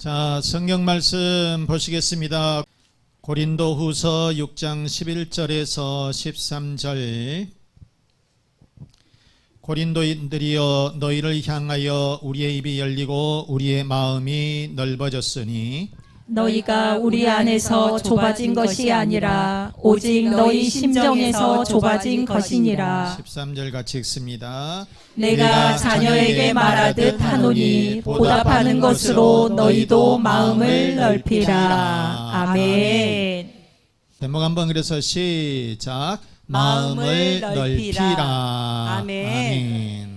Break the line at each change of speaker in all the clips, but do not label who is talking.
자, 성경 말씀 보시겠습니다. 고린도후서 6장 11절에서 13절. 고린도인들이여, 너희를 향하여 우리의 입이 열리고 우리의 마음이 넓어졌으니
너희가 우리 안에서 좁아진 것이 아니라 오직 너희 심정에서 좁아진 것이니라.
13절 같이 읽습니다.
내가 자녀에게 말하듯 하노니 보답하는 것으로 너희도 마음을 넓히라. 아멘.
제목 한번 그래서 시작.
마음을 넓히라.
아멘.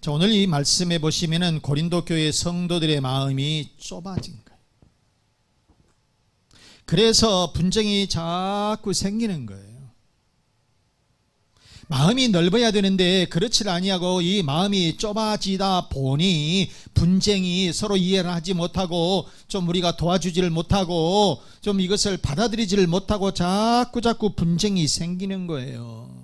자, 오늘 이 말씀에 보시면은 고린도 교회 성도들의 마음이 좁아진 거예요. 그래서 분쟁이 자꾸 생기는 거예요. 마음이 넓어야 되는데 그렇지 아니하고 이 마음이 좁아지다 보니 분쟁이 서로 이해를 하지 못하고 좀 우리가 도와주지를 못하고 좀 이것을 받아들이지를 못하고 자꾸 분쟁이 생기는 거예요.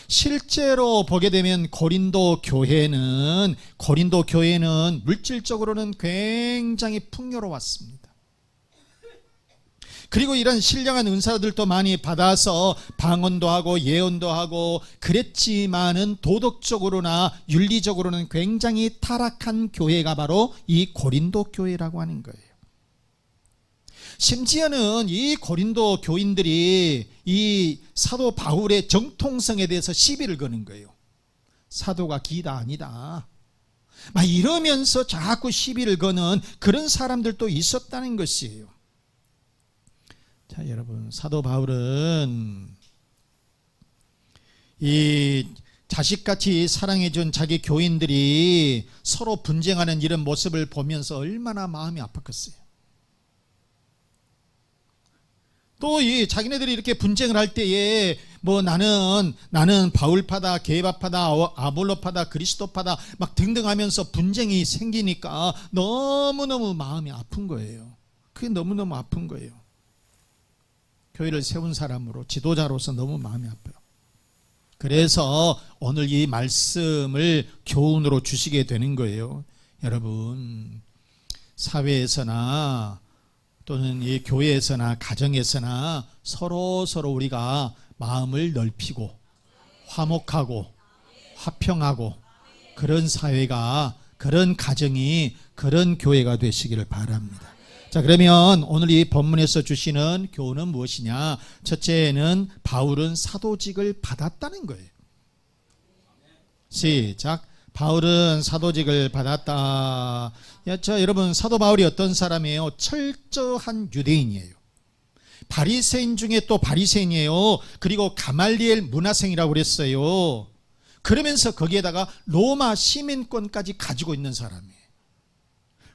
실제로 보게 되면 고린도 교회는 물질적으로는 굉장히 풍요로웠습니다. 그리고 이런 신령한 은사들도 많이 받아서 방언도 하고 예언도 하고 그랬지만은 도덕적으로나 윤리적으로는 굉장히 타락한 교회가 바로 이 고린도 교회라고 하는 거예요. 심지어는 이 고린도 교인들이 이 사도 바울의 정통성에 대해서 시비를 거는 거예요. 사도가 기다 아니다 막 이러면서 자꾸 시비를 거는 그런 사람들도 있었다는 것이에요. 자, 여러분, 사도 바울은 이 자식같이 사랑해준 자기 교인들이 서로 분쟁하는 이런 모습을 보면서 얼마나 마음이 아팠겠어요. 또 이 자기네들이 이렇게 분쟁을 할 때에 뭐 나는 바울파다, 게바파다, 아볼로파다, 그리스도파다 막 등등 하면서 분쟁이 생기니까 너무너무 마음이 아픈 거예요. 그게 너무너무 아픈 거예요. 교회를 세운 사람으로, 지도자로서 너무 마음이 아파요. 그래서 오늘 이 말씀을 교훈으로 주시게 되는 거예요. 여러분, 사회에서나 또는 이 교회에서나 가정에서나 서로 우리가 마음을 넓히고 화목하고 화평하고 그런 사회가, 그런 가정이, 그런 교회가 되시기를 바랍니다. 자, 그러면 오늘 이 본문에서 주시는 교훈은 무엇이냐? 첫째는 바울은 사도직을 받았다는 거예요. 시작. 바울은 사도직을 받았다. 자, 여러분, 사도 바울이 어떤 사람이에요? 철저한 유대인이에요. 바리새인 중에 또 바리새인이에요. 그리고 가말리엘 문화생이라고 그랬어요. 그러면서 거기에다가 로마 시민권까지 가지고 있는 사람이에요.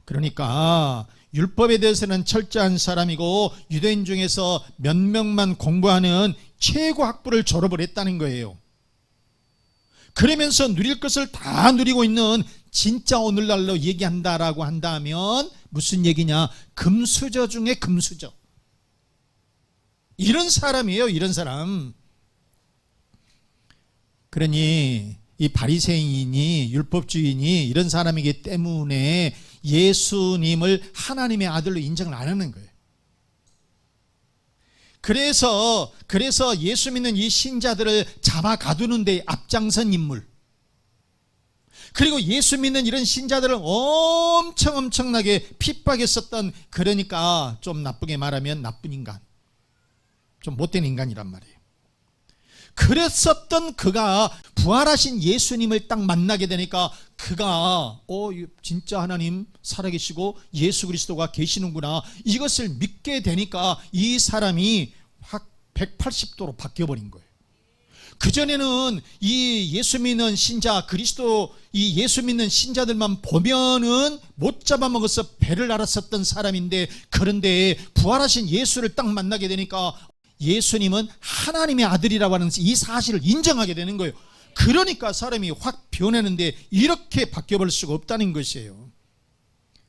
그러니까 율법에 대해서는 철저한 사람이고 유대인 중에서 몇 명만 공부하는 최고 학부를 졸업을 했다는 거예요. 그러면서 누릴 것을 다 누리고 있는, 진짜 오늘날로 얘기한다라고 한다면 무슨 얘기냐? 금수저 중에 금수저. 이런 사람이에요, 이런 사람. 그러니 이 바리새인이, 율법주의인이 이런 사람이기 때문에 예수님을 하나님의 아들로 인정을 안 하는 거예요. 그래서 예수 믿는 이 신자들을 잡아 가두는 데 앞장선 인물, 그리고 예수 믿는 이런 신자들을 엄청나게 핍박했었던, 그러니까 좀 나쁘게 말하면 나쁜 인간, 좀 못된 인간이란 말이에요. 그랬었던 그가 부활하신 예수님을 딱 만나게 되니까 그가 진짜 하나님 살아계시고 예수 그리스도가 계시는구나, 이것을 믿게 되니까 이 사람이 확 180도로 바뀌어버린 거예요. 그전에는 이 예수 믿는 신자, 그리스도 이 예수 믿는 신자들만 보면은 못 잡아먹어서 배를 알았었던 사람인데, 그런데 부활하신 예수를 딱 만나게 되니까 예수님은 하나님의 아들이라고 하는 이 사실을 인정하게 되는 거예요. 그러니까 사람이 확 변하는데 이렇게 바뀌어버릴 수가 없다는 것이에요.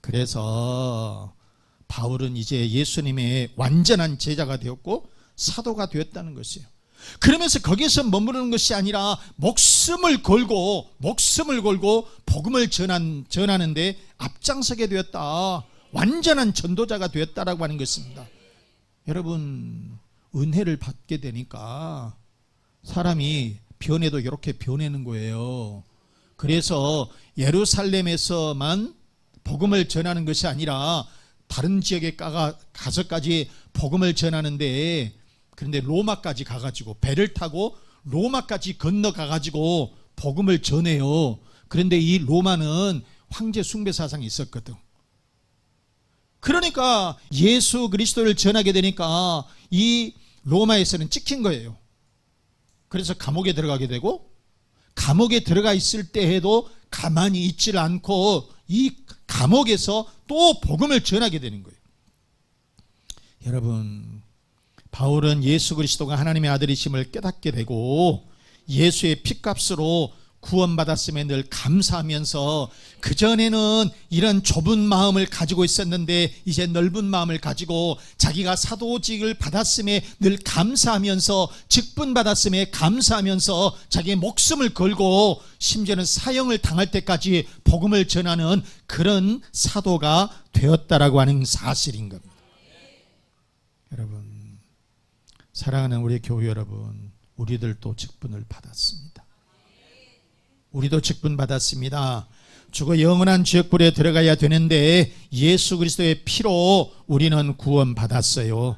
그래서 바울은 이제 예수님의 완전한 제자가 되었고 사도가 되었다는 것이에요. 그러면서 거기서 머무르는 것이 아니라 목숨을 걸고 복음을 전하는데 앞장서게 되었다. 완전한 전도자가 되었다라고 하는 것입니다. 여러분, 은혜를 받게 되니까 사람이 변해도 이렇게 변하는 거예요. 그래서 예루살렘에서만 복음을 전하는 것이 아니라 다른 지역에 가서까지 복음을 전하는데, 그런데 로마까지 가가지고 배를 타고 로마까지 건너가가지고 복음을 전해요. 그런데 이 로마는 황제 숭배 사상이 있었거든. 그러니까 예수 그리스도를 전하게 되니까 이 로마에서는 찍힌 거예요. 그래서 감옥에 들어가게 되고, 감옥에 들어가 있을 때에도 가만히 있질 않고 이 감옥에서 또 복음을 전하게 되는 거예요. 여러분, 바울은 예수 그리스도가 하나님의 아들이심을 깨닫게 되고 예수의 피값으로 구원받았음에 늘 감사하면서, 그전에는 이런 좁은 마음을 가지고 있었는데 이제 넓은 마음을 가지고 자기가 사도직을 받았음에 늘 감사하면서, 직분받았음에 감사하면서 자기의 목숨을 걸고 심지어는 사형을 당할 때까지 복음을 전하는 그런 사도가 되었다라고 하는 사실인 겁니다. 여러분, 사랑하는 우리 교회 여러분, 우리들도 직분을 받았습니다. 우리도 직분 받았습니다. 죽어 영원한 지옥불에 들어가야 되는데 예수 그리스도의 피로 우리는 구원 받았어요.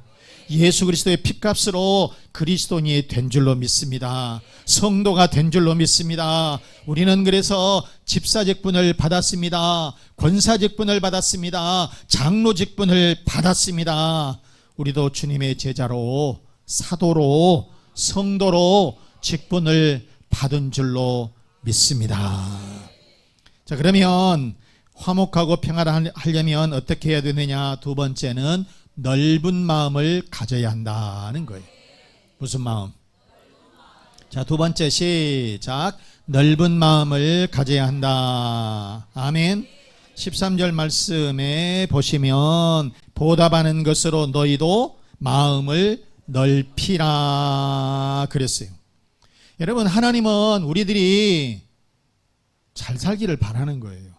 예수 그리스도의 피값으로 그리스도인이 된 줄로 믿습니다. 성도가 된 줄로 믿습니다. 우리는 그래서 집사 직분을 받았습니다. 권사 직분을 받았습니다. 장로 직분을 받았습니다. 우리도 주님의 제자로, 사도로, 성도로 직분을 받은 줄로 믿습니다. 자, 그러면 화목하고 평안하려면 어떻게 해야 되느냐? 두 번째는 넓은 마음을 가져야 한다는 거예요. 무슨 마음? 자, 두 번째 시작. 넓은 마음을 가져야 한다. 아멘. 13절 말씀에 보시면 보답하는 것으로 너희도 마음을 넓히라 그랬어요. 여러분, 하나님은 우리들이 잘 살기를 바라는 거예요.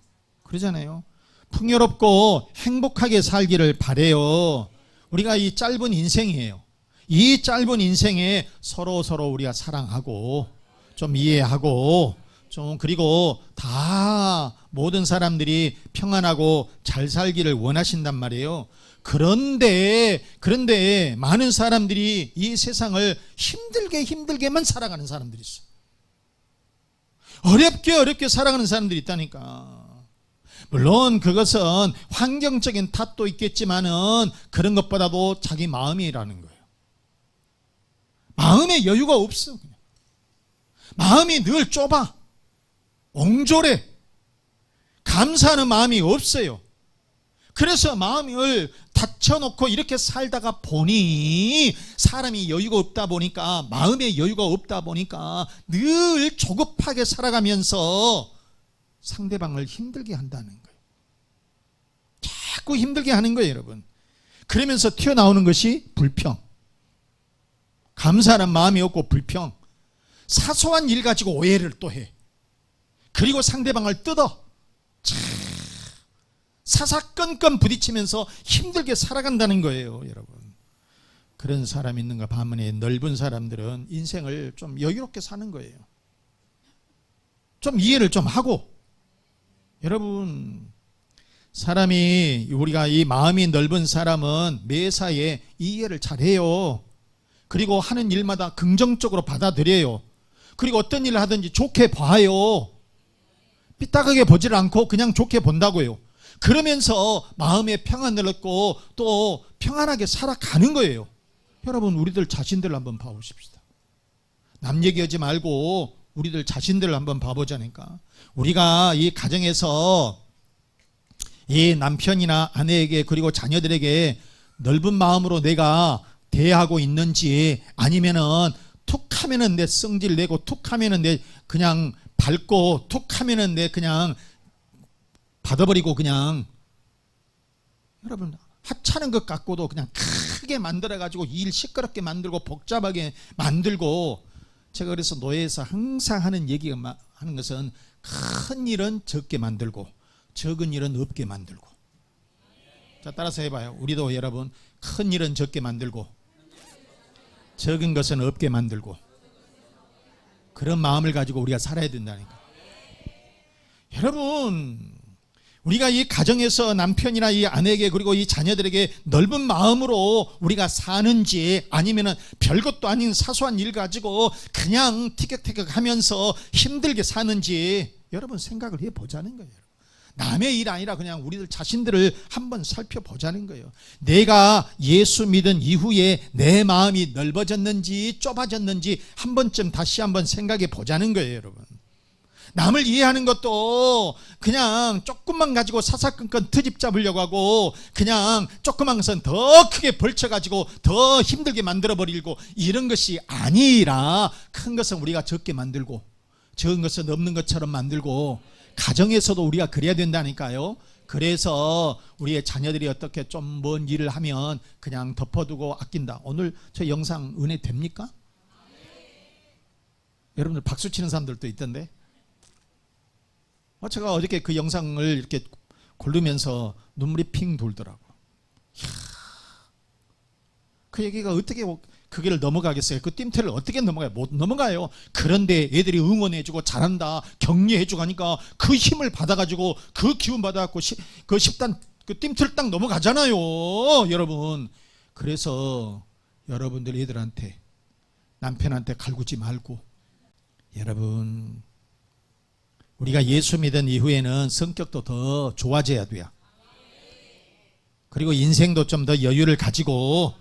그러잖아요. 풍요롭고 행복하게 살기를 바라요. 우리가 이 짧은 인생이에요. 이 짧은 인생에 서로 우리가 사랑하고 좀 이해하고 좀, 그리고 다 모든 사람들이 평안하고 잘 살기를 원하신단 말이에요. 그런데 많은 사람들이 이 세상을 힘들게만 살아가는 사람들이 있어. 어렵게 살아가는 사람들이 있다니까. 물론 그것은 환경적인 탓도 있겠지만은 그런 것보다도 자기 마음이라는 거예요. 마음에 여유가 없어. 그냥. 마음이 늘 좁아. 옹졸해. 감사하는 마음이 없어요. 그래서 마음을 닫혀놓고 이렇게 살다가 보니, 사람이 여유가 없다 보니까, 마음에 여유가 없다 보니까 늘 조급하게 살아가면서 상대방을 힘들게 한다는 거예요. 자꾸 힘들게 하는 거예요, 여러분. 그러면서 튀어나오는 것이 불평. 감사하는 마음이 없고 불평. 사소한 일 가지고 오해를 또 해. 그리고 상대방을 뜯어. 사사건건 부딪히면서 힘들게 살아간다는 거예요, 여러분. 그런 사람이 있는가 반면에 넓은 사람들은 인생을 좀 여유롭게 사는 거예요. 좀 이해를 좀 하고. 여러분, 사람이, 우리가 이 마음이 넓은 사람은 매사에 이해를 잘해요. 그리고 하는 일마다 긍정적으로 받아들여요. 그리고 어떤 일을 하든지 좋게 봐요. 삐딱하게 보질 않고 그냥 좋게 본다고요. 그러면서 마음에 평안을 얻고 또 평안하게 살아가는 거예요. 여러분, 우리들 자신들을 한번 봐보십시다. 남 얘기하지 말고 우리들 자신들을 한번 봐보자니까. 우리가 이 가정에서 이 남편이나 아내에게 그리고 자녀들에게 넓은 마음으로 내가 대하고 있는지, 아니면은 툭 하면은 내 성질 내고 툭 하면은 내 그냥 밟고 툭 하면은 내 그냥 받아버리고, 그냥 여러분 하찮은 것 같고도 그냥 크게 만들어가지고 일 시끄럽게 만들고 복잡하게 만들고, 제가 그래서 노예에서 항상 하는 얘기가 하는 것은 큰 일은 적게 만들고 적은 일은 없게 만들고. 자, 따라서 해봐요. 우리도 여러분, 큰 일은 적게 만들고 적은 것은 없게 만들고, 그런 마음을 가지고 우리가 살아야 된다니까. 여러분, 우리가 이 가정에서 남편이나 이 아내에게 그리고 이 자녀들에게 넓은 마음으로 우리가 사는지, 아니면은 별것도 아닌 사소한 일 가지고 그냥 티격태격 하면서 힘들게 사는지 여러분 생각을 해보자는 거예요. 남의 일 아니라 그냥 우리들 자신들을 한번 살펴보자는 거예요. 내가 예수 믿은 이후에 내 마음이 넓어졌는지 좁아졌는지 한 번쯤 다시 한번 생각해 보자는 거예요, 여러분. 남을 이해하는 것도 그냥 조금만 가지고 사사건건 트집 잡으려고 하고, 그냥 조그만 것은 더 크게 벌쳐가지고 더 힘들게 만들어버리고, 이런 것이 아니라 큰 것은 우리가 적게 만들고 적은 것은 없는 것처럼 만들고, 가정에서도 우리가 그래야 된다니까요. 그래서 우리의 자녀들이 어떻게 좀 먼 일을 하면 그냥 덮어두고 아낀다. 오늘 저 영상 은혜 됩니까? 여러분들 박수 치는 사람들도 있던데. 제가 어저께 그 영상을 이렇게 고르면서 눈물이 핑 돌더라고. 이야, 그 얘기가 어떻게 그게를 넘어가겠어요? 그 뜀태를 어떻게 넘어가요? 못 넘어가요. 그런데 애들이 응원해주고 잘한다, 격려해주고 하니까 그 힘을 받아가지고 그 기운 받아갖고 그 10단 그 뜀태를 딱 넘어가잖아요, 여러분. 그래서 여러분들 애들한테, 남편한테 갈구지 말고, 여러분, 우리가 예수 믿은 이후에는 성격도 더 좋아져야 돼요. 그리고 인생도 좀 더 여유를 가지고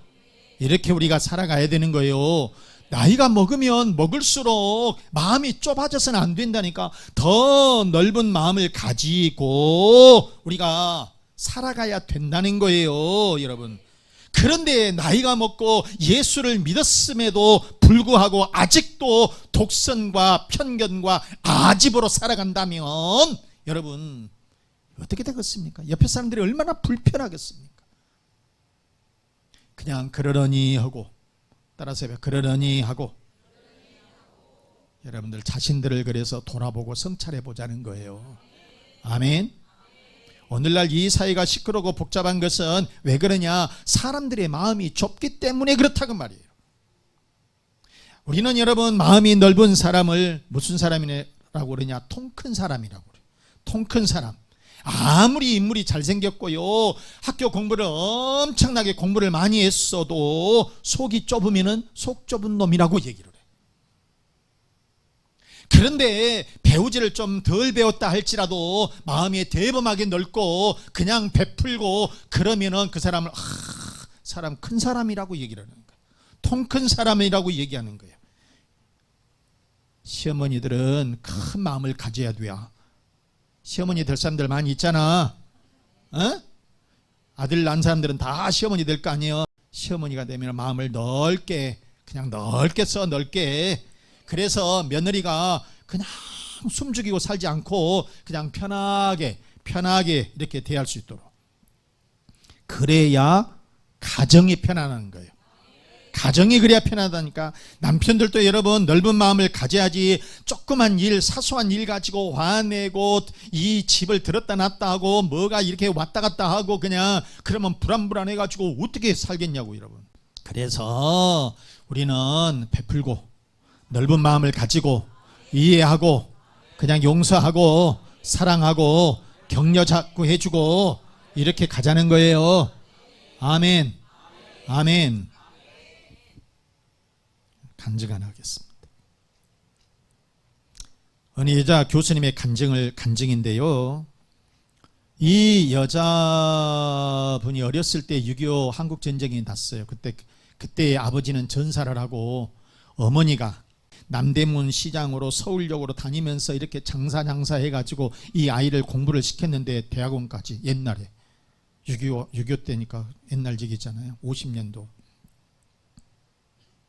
이렇게 우리가 살아가야 되는 거예요. 나이가 먹으면 먹을수록 마음이 좁아져서는 안 된다니까. 더 넓은 마음을 가지고 우리가 살아가야 된다는 거예요, 여러분. 그런데 나이가 먹고 예수를 믿었음에도 불구하고 아직도 독선과 편견과 아집으로 살아간다면 여러분 어떻게 되겠습니까? 옆에 사람들이 얼마나 불편하겠습니까? 그냥 그러려니 하고, 따라서 그러려니 하고, 여러분들 자신들을 그래서 돌아보고 성찰해 보자는 거예요. 아멘. 오늘날 이 사회가 시끄럽고 복잡한 것은 왜 그러냐? 사람들의 마음이 좁기 때문에 그렇다고 말이에요. 우리는 여러분 마음이 넓은 사람을 무슨 사람이라고 그러냐? 통 큰 사람이라고 그래요. 통 큰 사람. 아무리 인물이 잘생겼고요, 학교 공부를 엄청나게 공부를 많이 했어도 속이 좁으면은 속 좁은 놈이라고 얘기를 해요. 그런데 배우지를 좀 덜 배웠다 할지라도 마음이 대범하게 넓고 그냥 베풀고 그러면은 그 사람을 사람 큰 사람이라고 얘기를 하는 거예요. 통 큰 사람이라고 얘기하는 거예요. 시어머니들은 큰 마음을 가져야 돼요. 시어머니 될 사람들 많이 있잖아. 아들 낳은 사람들은 다 시어머니 될 거 아니에요. 시어머니가 되면 마음을 넓게, 그냥 넓게 써, 넓게. 그래서 며느리가 그냥 숨죽이고 살지 않고 그냥 편하게 이렇게 대할 수 있도록. 그래야 가정이 편안한 거예요. 가정이 그래야 편하다니까. 남편들도 여러분 넓은 마음을 가져야지. 조그만 일, 사소한 일 가지고 화내고 이 집을 들었다 놨다 하고 뭐가 이렇게 왔다 갔다 하고 그냥 그러면 불안해가지고 어떻게 살겠냐고, 여러분. 그래서 우리는 베풀고 넓은 마음을 가지고 이해하고 그냥 용서하고 사랑하고 격려 자꾸 해주고 이렇게 가자는 거예요. 아멘. 아멘. 간증 하나 하겠습니다. 어느 여자 교수님의 간증인데요. 이 여자분이 어렸을 때 6.25 한국전쟁이 났어요. 그때 아버지는 전사를 하고 어머니가 남대문 시장으로 서울역으로 다니면서 이렇게 장사 해가지고 이 아이를 공부를 시켰는데 대학원까지, 옛날에 6.25 때니까 옛날 얘기잖아요. 50년도.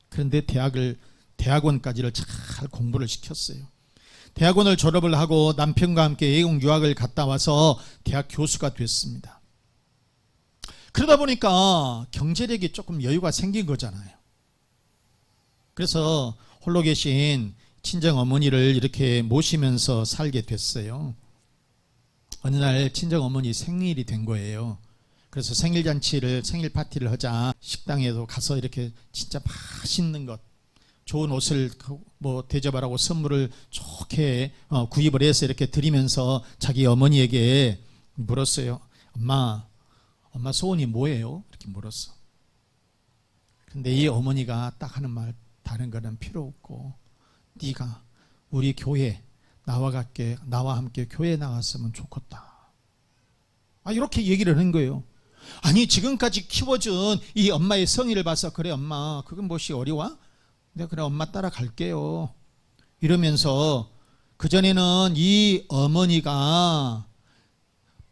그런데 대학원까지를 잘 공부를 시켰어요. 대학원을 졸업을 하고 남편과 함께 외국 유학을 갔다 와서 대학 교수가 됐습니다. 그러다 보니까 경제력이 조금 여유가 생긴 거잖아요. 그래서 홀로 계신 친정 어머니를 이렇게 모시면서 살게 됐어요. 어느 날 친정 어머니 생일이 된 거예요. 그래서 생일 파티를 하자 식당에도 가서 이렇게 진짜 맛있는 것, 좋은 옷을 뭐 대접하라고 선물을 좋게 구입을 해서 이렇게 드리면서 자기 어머니에게 물었어요. 엄마 소원이 뭐예요? 이렇게 물었어. 근데 이 어머니가 딱 하는 말, 다른 거는 필요 없고 네가 우리 교회 나와 함께 교회 나갔으면 좋겠다. 이렇게 얘기를 한 거예요. 아니 지금까지 키워준 이 엄마의 성의를 봐서 그래 엄마 그건 뭣이 어려워? 내가 그래 엄마 따라갈게요. 이러면서 그전에는 이 어머니가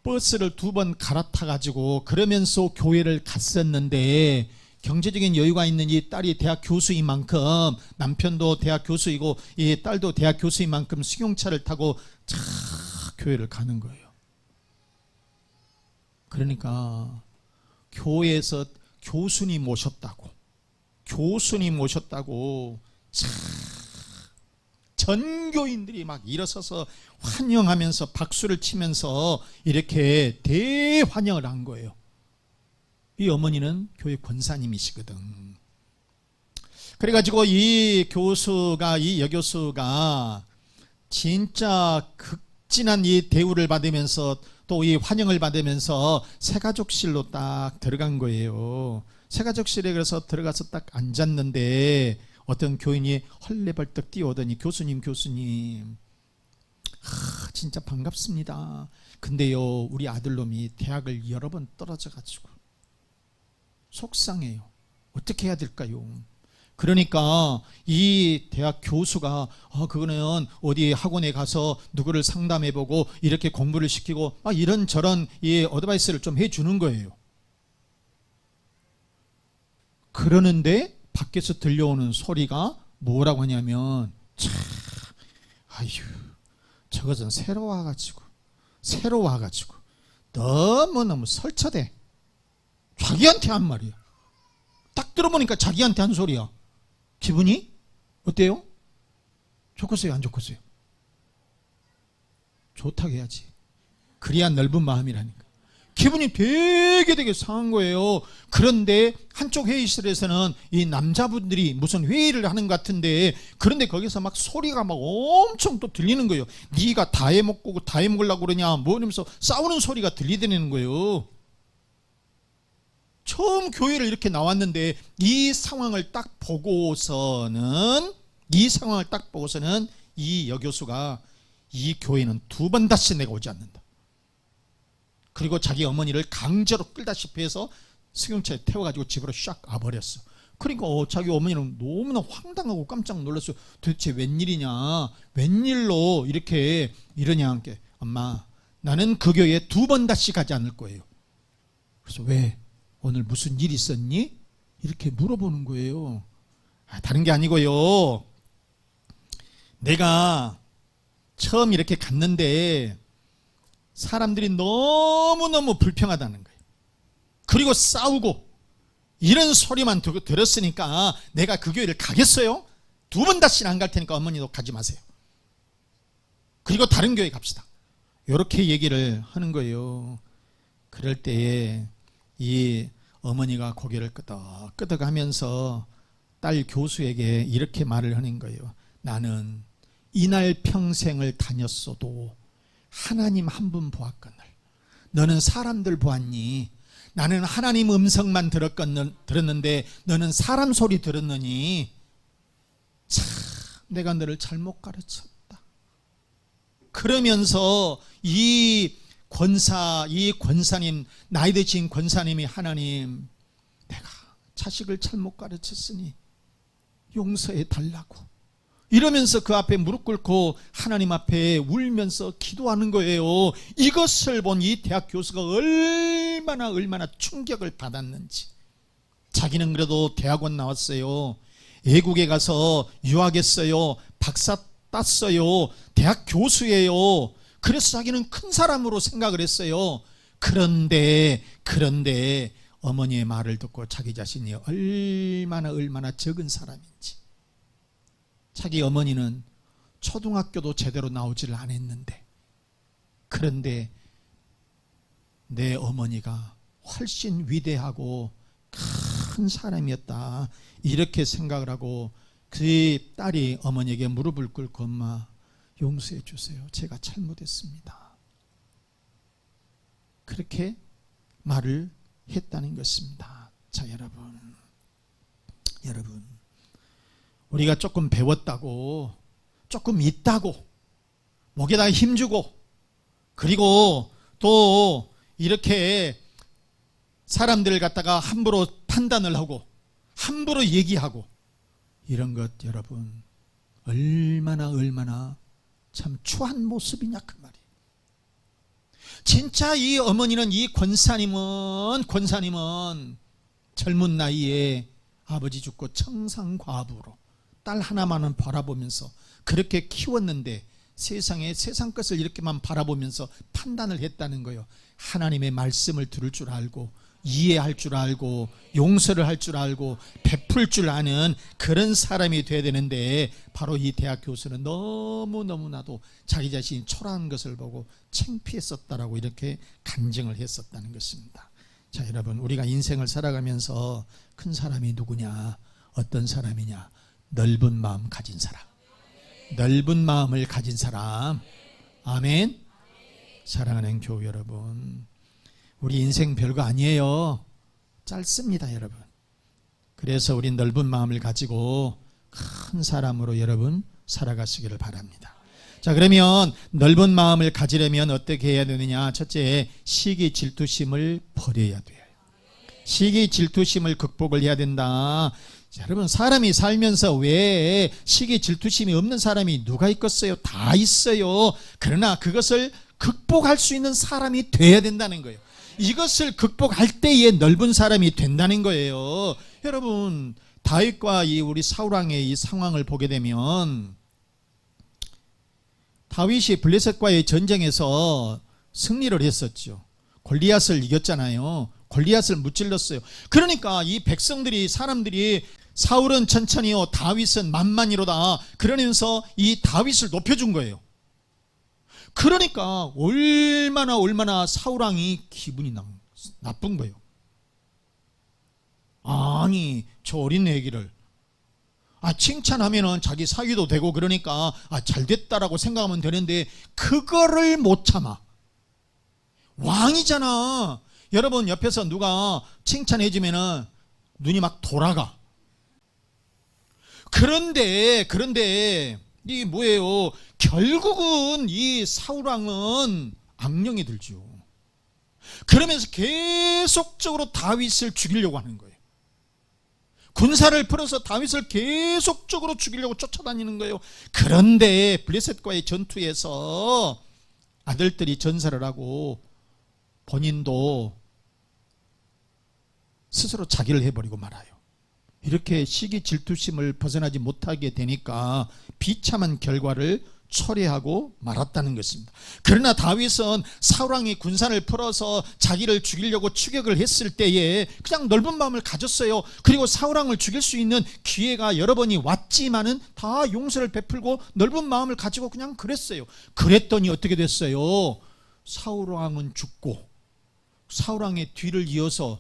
버스를 2번 갈아타가지고 그러면서 교회를 갔었는데 경제적인 여유가 있는 이 딸이 대학 교수인 만큼 남편도 대학 교수이고 이 딸도 대학 교수인 만큼 승용차를 타고 교회를 가는 거예요. 그러니까 교회에서 교수님 오셨다고 전교인들이 막 일어서서 환영하면서 박수를 치면서 이렇게 대환영을 한 거예요. 이 어머니는 교회 권사님이시거든. 그래가지고 이 여교수가 진짜 극진한 이 대우를 받으면서 또 이 환영을 받으면서 새가족실로 딱 들어간 거예요. 새가족실에 그래서 들어가서 딱 앉았는데 어떤 교인이 헐레벌떡 뛰어오더니 교수님 진짜 반갑습니다. 근데요 우리 아들놈이 대학을 여러 번 떨어져가지고 속상해요. 어떻게 해야 될까요? 그러니까 이 대학 교수가 그거는 어디 학원에 가서 누구를 상담해보고 이렇게 공부를 시키고 이런저런 이 어드바이스를 좀 해주는 거예요. 그러는데 밖에서 들려오는 소리가 뭐라고 하냐면 저것은 새로 와가지고 너무너무 설쳐대. 자기한테 한 말이야. 딱 들어보니까 자기한테 한 소리야. 기분이 어때요? 좋겠어요 안 좋겠어요? 좋다고 해야지. 그래야 넓은 마음이라니까. 기분이 되게 상한 거예요. 그런데 한쪽 회의실에서는 이 남자분들이 무슨 회의를 하는 것 같은데 그런데 거기서 막 소리가 막 엄청 또 들리는 거예요. 네가 다 해먹으려고 그러냐 뭐 이러면서 싸우는 소리가 들리더라는 거예요. 처음 교회를 이렇게 나왔는데 이 상황을 딱 보고서는 이 여교수가 이 교회는 2번 다시 내가 오지 않는다. 그리고 자기 어머니를 강제로 끌다시피 해서 승용차에 태워가지고 집으로 샥 와버렸어. 그러니까 자기 어머니는 너무나 황당하고 깜짝 놀랐어요. 도대체 웬일로 이렇게 이러냐. 엄마 나는 그 교회에 2번 다시 가지 않을 거예요. 그래서 왜? 오늘 무슨 일 있었니? 이렇게 물어보는 거예요. 다른 게 아니고요. 내가 처음 이렇게 갔는데 사람들이 너무너무 불평하다는 거예요. 그리고 싸우고 이런 소리만 들었으니까 내가 그 교회를 가겠어요? 2번 다시는 안 갈 테니까 어머니도 가지 마세요. 그리고 다른 교회 갑시다. 이렇게 얘기를 하는 거예요. 그럴 때에 이 어머니가 고개를 끄덕하면서 딸 교수에게 이렇게 말을 하는 거예요. 나는 이날 평생을 다녔어도 하나님 한 분 보았거늘 너는 사람들 보았니? 나는 하나님 음성만 들었는데 너는 사람 소리 들었느니 참 내가 너를 잘못 가르쳤다. 그러면서 이 권사님, 나이 드신 권사님이 하나님 내가 자식을 잘못 가르쳤으니 용서해 달라고 이러면서 그 앞에 무릎 꿇고 하나님 앞에 울면서 기도하는 거예요. 이것을 본 이 대학 교수가 얼마나 충격을 받았는지. 자기는 그래도 대학원 나왔어요. 외국에 가서 유학했어요. 박사 땄어요. 대학 교수예요. 그래서 자기는 큰 사람으로 생각을 했어요. 그런데 어머니의 말을 듣고 자기 자신이 얼마나 적은 사람인지. 자기 어머니는 초등학교도 제대로 나오지를 않았는데, 그런데 내 어머니가 훨씬 위대하고 큰 사람이었다, 이렇게 생각을 하고 그 딸이 어머니에게 무릎을 꿇고 엄마 용서해 주세요, 제가 잘못했습니다, 그렇게 말을 했다는 것입니다. 자, 여러분 우리가 조금 배웠다고, 조금 있다고 목에다 힘주고, 그리고 또 이렇게 사람들을 갖다가 함부로 판단을 하고 함부로 얘기하고, 이런 것 여러분 얼마나 참 추한 모습이냐 그 말이에요. 진짜 이 어머니는, 이 권사님은 젊은 나이에 아버지 죽고 청산과부로 딸 하나만은 바라보면서 그렇게 키웠는데, 세상 것을 이렇게만 바라보면서 판단을 했다는 거예요. 하나님의 말씀을 들을 줄 알고, 이해할 줄 알고, 용서를 할 줄 알고, 베풀 줄 아는 그런 사람이 돼야 되는데, 바로 이 대학 교수는 너무나도 자기 자신이 초라한 것을 보고 창피했었다라고 이렇게 간증을 했었다는 것입니다. 자, 여러분, 우리가 인생을 살아가면서 큰 사람이 누구냐, 어떤 사람이냐? 넓은 마음 가진 사람, 넓은 마음을 가진 사람. 아멘. 사랑하는 교우 여러분, 우리 인생 별거 아니에요. 짧습니다, 여러분. 그래서 우리 넓은 마음을 가지고 큰 사람으로 여러분 살아가시기를 바랍니다. 자, 그러면 넓은 마음을 가지려면 어떻게 해야 되느냐? 첫째, 시기 질투심을 버려야 돼요. 시기 질투심을 극복을 해야 된다. 자, 여러분, 사람이 살면서 왜 시기 질투심이 없는 사람이 누가 있겠어요? 다 있어요. 그러나 그것을 극복할 수 있는 사람이 돼야 된다는 거예요. 이것을 극복할 때에 넓은 사람이 된다는 거예요. 여러분, 다윗과 이 우리 사울왕의 이 상황을 보게 되면, 다윗이 블레셋과의 전쟁에서 승리를 했었죠. 골리앗을 이겼잖아요. 골리앗을 무찔렀어요. 그러니까 이 백성들이, 사람들이 사울은 천천히요, 다윗은 만만히로다, 그러면서 이 다윗을 높여준 거예요. 그러니까 얼마나 사울왕이 기분이 나쁜 거예요. 아니, 저 어린 애기를 칭찬하면은 자기 사위도 되고, 그러니까 잘됐다라고 생각하면 되는데, 그거를 못 참아. 왕이잖아. 여러분, 옆에서 누가 칭찬해 주면은 눈이 막 돌아가. 그런데 이게 뭐예요? 결국은 이 사울왕은 악령이 들죠. 그러면서 계속적으로 다윗을 죽이려고 하는 거예요. 군사를 풀어서 다윗을 계속적으로 죽이려고 쫓아다니는 거예요. 그런데 블레셋과의 전투에서 아들들이 전사를 하고 본인도 스스로 자기를 해버리고 말아요. 이렇게 시기 질투심을 벗어나지 못하게 되니까 비참한 결과를 초래하고 말았다는 것입니다. 그러나 다윗은 사울왕이 군사를 풀어서 자기를 죽이려고 추격을 했을 때에 그냥 넓은 마음을 가졌어요. 그리고 사울왕을 죽일 수 있는 기회가 여러 번이 왔지만은 다 용서를 베풀고 넓은 마음을 가지고 그냥 그랬어요. 그랬더니 어떻게 됐어요? 사울왕은 죽고 사울왕의 뒤를 이어서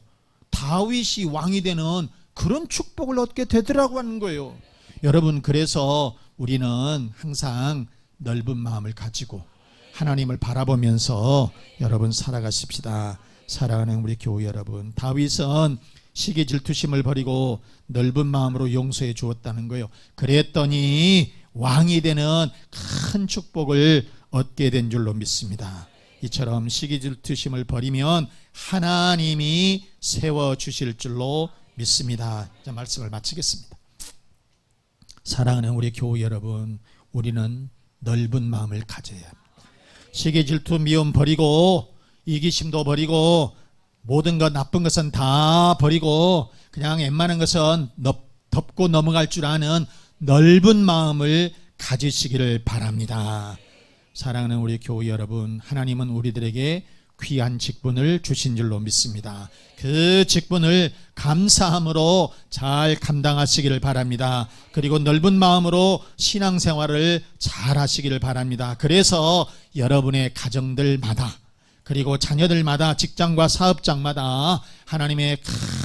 다윗이 왕이 되는 그런 축복을 얻게 되더라고 하는 거예요. 여러분, 그래서 우리는 항상 넓은 마음을 가지고 하나님을 바라보면서 여러분 살아가십시다. 사랑하는 우리 교우 여러분, 다윗은 시기 질투심을 버리고 넓은 마음으로 용서해 주었다는 거예요. 그랬더니 왕이 되는 큰 축복을 얻게 된 줄로 믿습니다. 이처럼 시기 질투심을 버리면 하나님이 세워주실 줄로 믿습니다. 자, 말씀을 마치겠습니다. 사랑하는 우리 교우 여러분, 우리는 넓은 마음을 가져야 합니다. 시기 질투 미움 버리고, 이기심도 버리고, 모든 것 나쁜 것은 다 버리고 그냥 웬만한 것은 덮고 넘어갈 줄 아는 넓은 마음을 가지시기를 바랍니다. 사랑하는 우리 교우 여러분, 하나님은 우리들에게 귀한 직분을 주신 줄로 믿습니다. 그 직분을 감사함으로 잘 감당하시기를 바랍니다. 그리고 넓은 마음으로 신앙생활을 잘 하시기를 바랍니다. 그래서 여러분의 가정들마다 그리고 자녀들마다 직장과 사업장마다 하나님의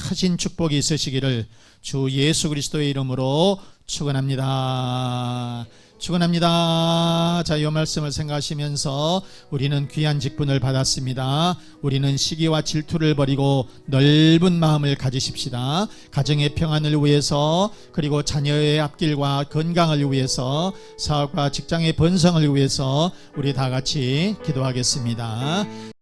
크신 축복이 있으시기를 주 예수 그리스도의 이름으로 축원합니다. 축원합니다. 자, 이 말씀을 생각하시면서 우리는 귀한 직분을 받았습니다. 우리는 시기와 질투를 버리고 넓은 마음을 가지십시다. 가정의 평안을 위해서, 그리고 자녀의 앞길과 건강을 위해서, 사업과 직장의 번성을 위해서 우리 다 같이 기도하겠습니다.